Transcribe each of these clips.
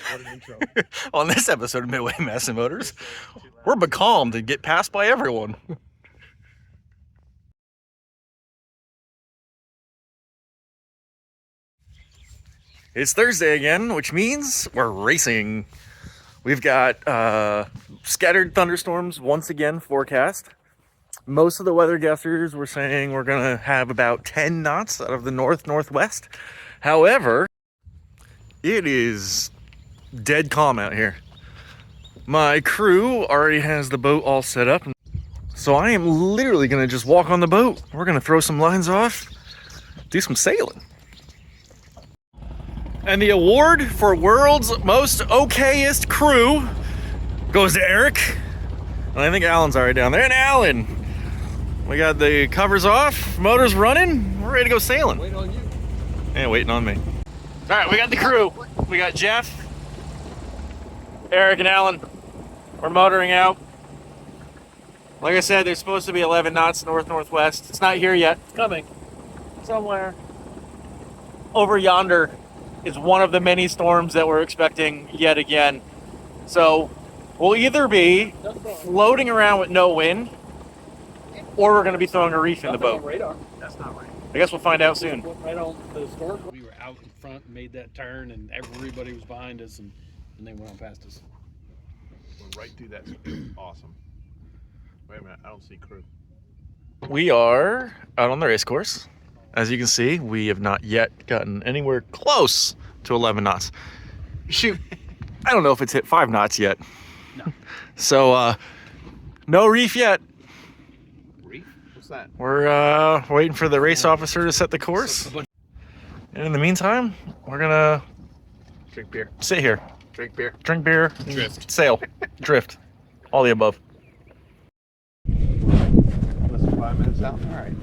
What an intro. On this episode of Midway Massive Motors, we're becalmed and get passed by everyone. It's Thursday again, which means we're racing. We've got scattered thunderstorms once again forecast. Most of the weather guessers were saying we're gonna have about 10 knots out of the northwest. However, it is dead calm out here. My crew already has the boat all set up, so I am literally gonna just walk on the boat. We're gonna throw some lines off, do some sailing. And the award for world's most okayest crew goes to Eric. And I think Alan's already down there. And Alan, we got the covers off, motors running, we're ready to go sailing. Waiting on you. And waiting on me. All right, we got the crew. We got Jeff, Eric, and Alan. We're motoring out. Like I said, there's supposed to be 11 knots northwest. It's not here yet. It's coming. Somewhere. Over yonder is one of the many storms that we're expecting yet again. So we'll either be floating around with no wind, or we're going to be throwing a reef in the boat. Radar. That's not right. I guess we'll find out soon. Right on the storm. We were out in front and made that turn, and everybody was behind us, and they went on past us. Went right through that. Awesome. Wait a minute, I don't see crew. We are out on the race course. As you can see, we have not yet gotten anywhere close to 11 knots. Shoot, I don't know if it's hit 5 knots yet. No. So, no reef yet. Reef? What's that? We're waiting for the race officer to set the course. And in the meantime, we're gonna Drink beer. sit here, Drink beer. drink beer, Drift. sail, drift, all the above. Less than 5 minutes out. All right.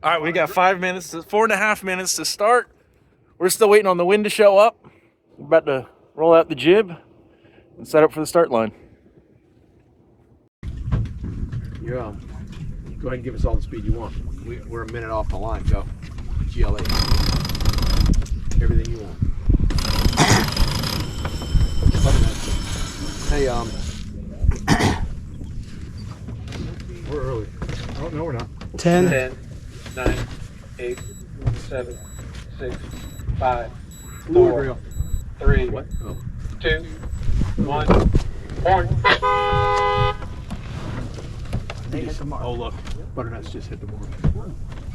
All right, we got 4.5 minutes to start. We're still waiting on the wind to show up. We're about to roll out the jib and set up for the start line. You go ahead and give us all the speed you want. We're a minute off the line. Go. GLA. Everything you want. Hey, we're early. Oh, no, we're not. 10, 9, 8, 7, 6, 5, 4, 3, What? Oh. 2, 1, horn. Oh, look. Butternut's just hit the board.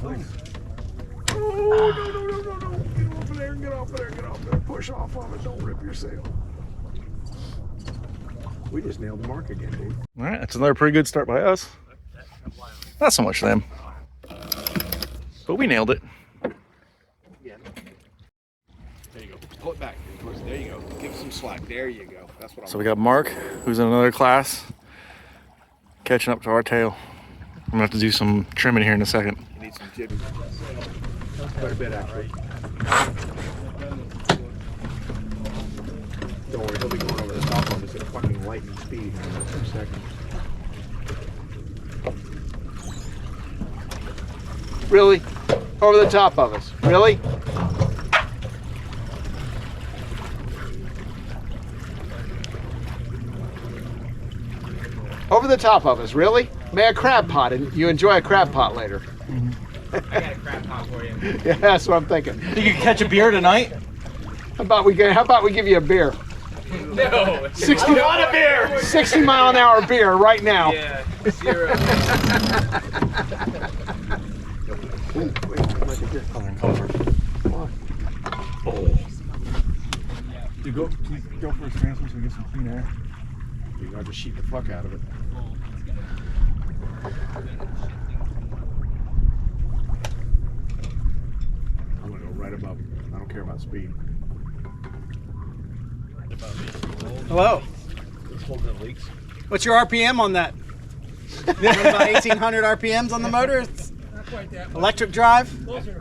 Nice. Oh, no. Get off of there, get off of there. Push off of it. Don't rip your sail. We just nailed the mark again, dude. All right, that's another pretty good start by us. Not so much them, but we nailed it. There you go. Pull it back. There you go. Give it some slack. There you go. That's what I'm So we got Mark, who's in another class, catching up to our tail. I'm gonna have to do some trimming here in a second. You need some jib. Quite a bit, actually. Don't worry, he'll be going over the top of us at fucking lightning speed in 2 seconds. Really? Over the top of us? Really? Over the top of us, really? May a crab pot, and you enjoy a crab pot later. I got a crab pot for you. Yeah, that's what I'm thinking. You can catch a beer tonight? How about we give you a beer? No. 60, I want a beer. 60 mile an hour beer right now. Yeah. 0. Ooh, wait, look at this. You go for a transfer so we get some clean air. You're going to sheet the fuck out of it. I'm going to go right above it. I don't care about speed. Hello. It's holding the leaks. What's your RPM on that? About 1,800 RPMs on the motor. It's electric drive.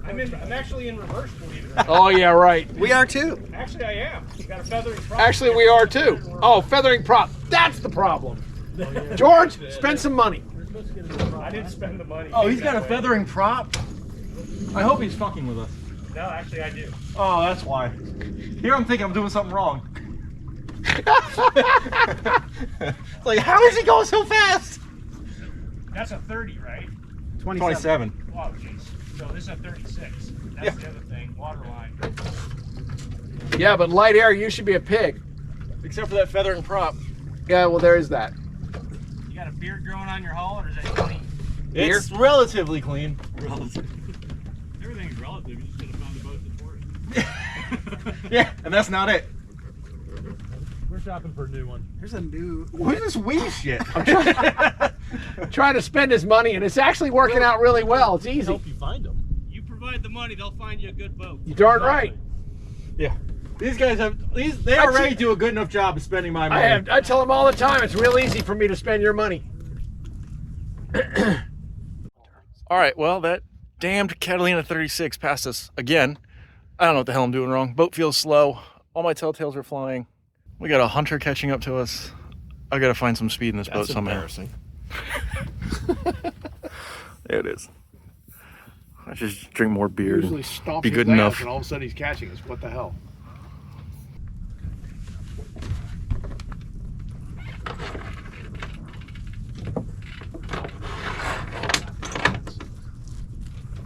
I'm actually in reverse, believe it or not. Oh, yeah, right. We are too. Actually, I am. You got a feathering prop. Actually, we are too. Oh, feathering prop. That's the problem. George, spend some money. I didn't spend the money. Oh, he's got a feathering prop? I hope he's fucking with us. No, actually I do. Oh, that's why. Here I'm thinking I'm doing something wrong. It's like, how is he going so fast? That's a 30, right? 27. Oh, jeez. So this is a 36. That's Yeah. the other thing. Water line. Yeah, but light air, you should be a pig. Except for that feathering prop. Yeah, well, there is that. You got a beard growing on your hull, or is that clean? It's relatively clean. Everything's relative. You just gotta find the boat that's for it. Yeah, and that's not it. We're shopping for a new one. Here's a new. Who's this wee shit? Trying to spend his money, and it's actually working out really well. It's easy. Help you find them. You provide the money, they'll find you a good boat. You darn right. Yeah. These guys have, they already do a good enough job of spending my money. I tell them all the time, it's real easy for me to spend your money. All right, well, that damned Catalina 36 passed us again. I don't know what the hell I'm doing wrong. Boat feels slow. All my telltales are flying. We got a hunter catching up to us. I gotta find some speed in this boat somehow. Embarrassing. There it is. I just drink more beer. Usually stomps be his good ass, enough. and all of a sudden he's catching us. What the hell?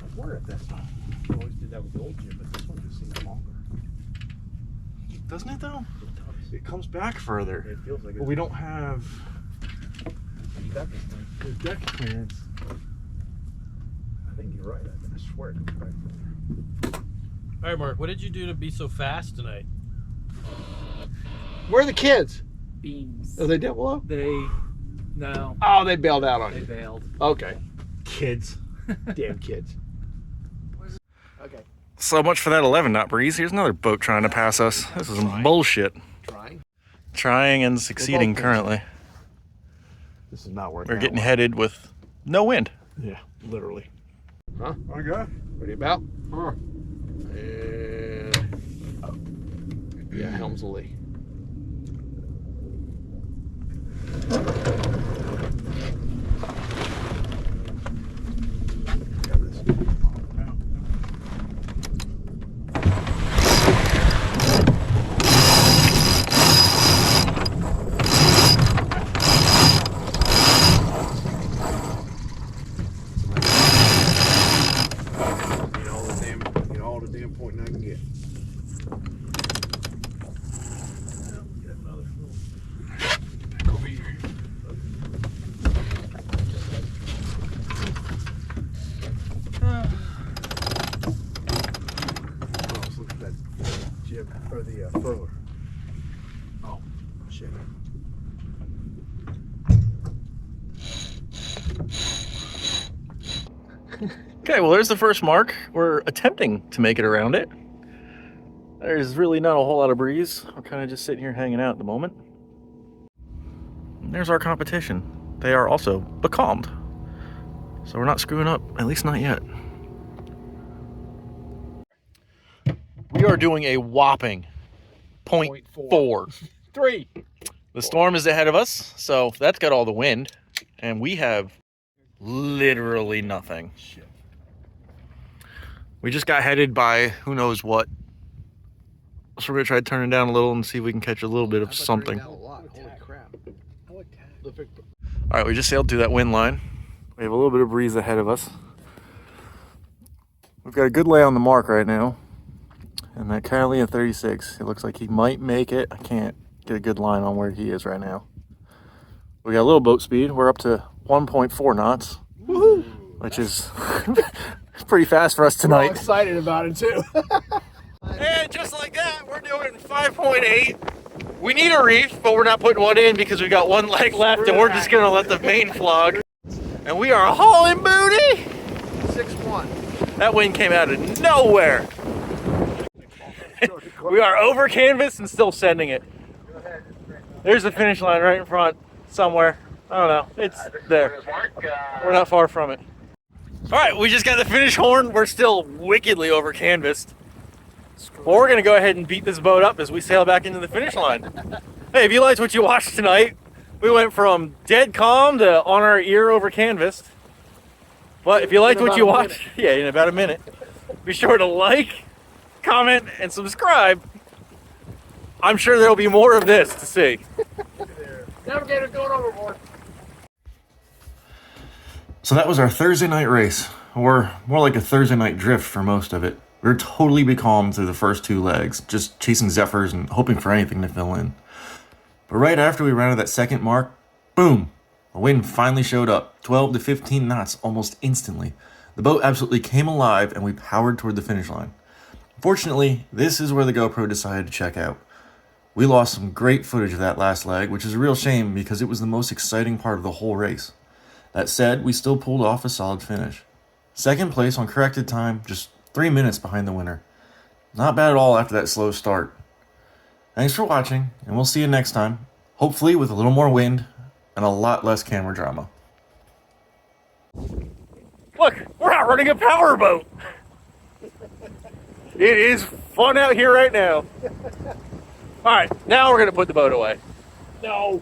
I wonder if that's not. I always did that with the old jib, but this one just seems longer. Doesn't it though? It comes back further. It feels like But we don't have deck this thing. the deck clearance. I think you're right. I swear it comes back further. All right, Mark, what did you do to be so fast tonight? Where are the kids? Beams. Are they down below? No, Oh, they bailed out on they you. bailed. Okay. Kids. Damn kids. Okay. So much for that 11 knot breeze. Here's another boat trying to pass us. This is some bullshit. Trying. Trying and succeeding both currently. This is not working. We're out getting well. headed with no wind. Yeah, literally. Huh? I got. What are you about? Huh. Yeah, helm's a lee. Get all the damn point I can get. Let's look at that jib or the furler. Oh, shit. Okay, well, there's the first mark. We're attempting to make it around it. There's really not a whole lot of breeze. We're kind of just sitting here hanging out at the moment. And there's our competition. They are also becalmed. So we're not screwing up, at least not yet. We are doing a whopping 0.4. 3. The storm is ahead of us, so that's got all the wind. And we have literally nothing. We just got headed by who knows what. So we're gonna try turning down a little and see if we can catch a little bit of something. Holy crap. All right, we just sailed through that wind line. We have a little bit of breeze ahead of us. We've got a good lay on the mark right now. And that Catalina 36, it looks like he might make it. I can't get a good line on where he is right now. We got a little boat speed. We're up to 1.4 knots. Woohoo! Which is pretty fast for us I'm tonight. excited about it too. And just like that, we're doing 5.8. We need a reef, but we're not putting one in because we got one leg left and we're just gonna let the main flog. And we are hauling booty! 6-1. That wind came out of nowhere. We are over canvas and still sending it. There's the finish line right in front somewhere. I don't know, it's there. We're not far from it. All right, we just got the finish horn. We're still wickedly over canvassed. Well, we're gonna go ahead and beat this boat up as we sail back into the finish line. Hey, if you liked what you watched tonight, we went from dead calm to on our ear over canvas. But if you liked what you watched, yeah, in about a minute, be sure to like, comment, and subscribe. I'm sure there'll be more of this to see. Navigator's going overboard. So that was our Thursday night race, or more like a Thursday night drift for most of it. We were totally becalmed through the first 2 legs, just chasing zephyrs and hoping for anything to fill in. But right after we rounded that second mark, boom, the wind finally showed up, 12 to 15 knots almost instantly. The boat absolutely came alive and we powered toward the finish line. Fortunately, this is where the GoPro decided to check out. We lost some great footage of that last leg, which is a real shame because it was the most exciting part of the whole race. That said, we still pulled off a solid finish. Second place on corrected time, just 3 minutes behind the winner. Not bad at all after that slow start. Thanks for watching, and we'll see you next time, hopefully with a little more wind and a lot less camera drama. Look, we're out running a power boat. It is fun out here right now. All right, now we're gonna put the boat away. No.